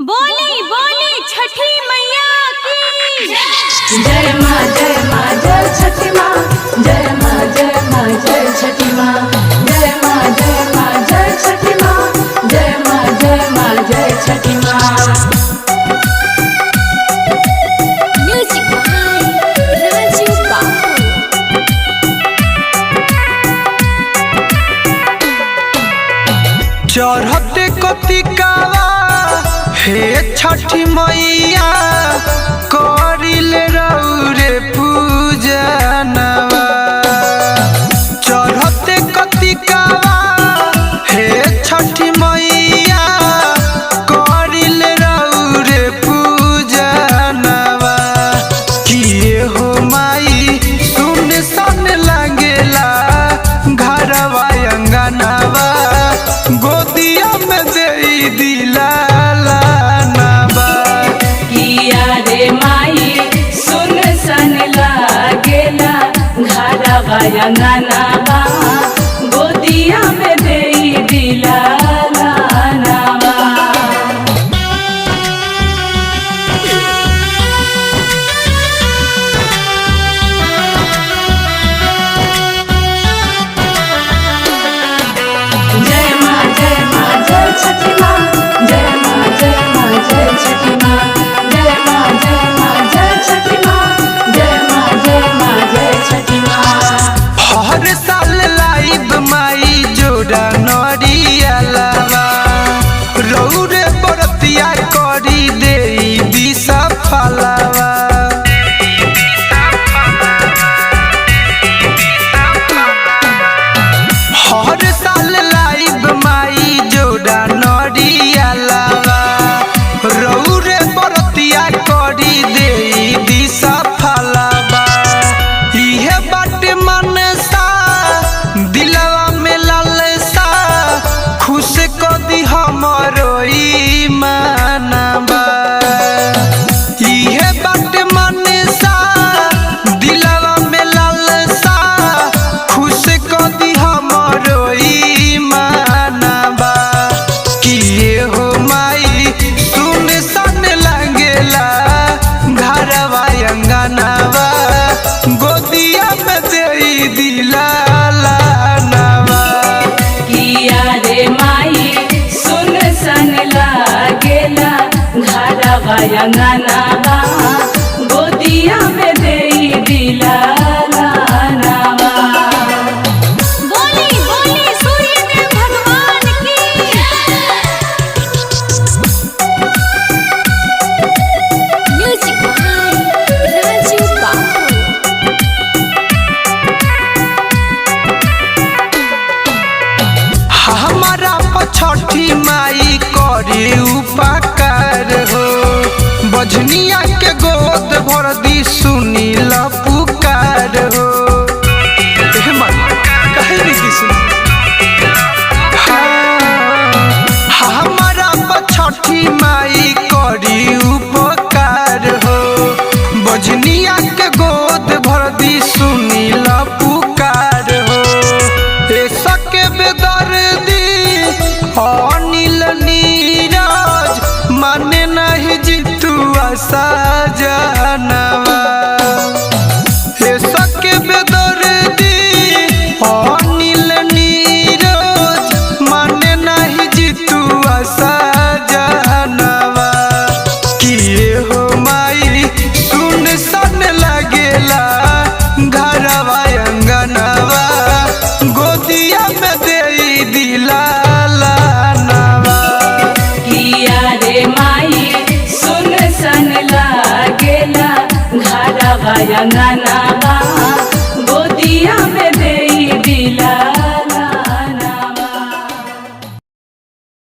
बोली बोली छठी मैया की जय माँ जय छठी माँ जय माँ जय छठी माँ जय माँ जय छठी माँ जय माँ जय छठी माँ। म्यूजिक बाय राजीव बाबू। चढ़ते कतिकावा हे छठी मैया करिले रौरे पूजनवा। चढ़ते कतिकावा हे छठी मैया करिले रौरे पूजनवा। किए हो माई सुन सन लगेला घरवा अंगनवा। गोदिया में दे दिला रे माई सुन सन लागेला घरवा अंगनवा। गोदिया में दे दिला लानवा। जय माँ जय छठी माँ जय माँ जय छठी माँ जय माँ जय छठी माँ जय माँ जय छठी माँ। हर साल लाइब माई जोड़ा नरिया लावा। रौरे बरतिया करी दे दिशा फलावा। हर साल लाइब माई जोड़ा नरिया लावा। रौरे बरतिया करी दे दिशा फलावा। इहे बाटे मनसा दिलवा में लालसा खुश कदी हमरो ईमानवा। इहे बाटे मनसा दिलवा में लालसा खुश कदी हमरो ईमानवा। किए हो माई सुन सन लगेला घरवा अंगनवा। गोदिया में दे दिला लानवा। किया रे माई सुन सन लागेला घरवा अंगनवा। गोदिया में दे दिला लानवा। बोली बोली सूर्यदेव भगवान की म्यूजिक बाय राजीव बाबू। हमारा पछठी माई करे उपकार हो। बजनिया के गोद भर दी सुनी ला पुकार हो। हे माई, काहे नहीं की सुनी? हाँ, हमारा पछठी माई करी उपकार हो। बजनिया के गोद भर दी सुनी ला पुकार हो। सके बेदर्दी अनिल नीरज माने नहीं जितुआ सजनवा। सके बेदर्दी अनिल नीरज माने नहीं जितुआ सजनवा। किए हो माई सुन सन लगेला घरवा अंगनवा। गोदिया में दे दिला लानवा। किया रे माई सुन सन लागेला घरवा अंगनवा।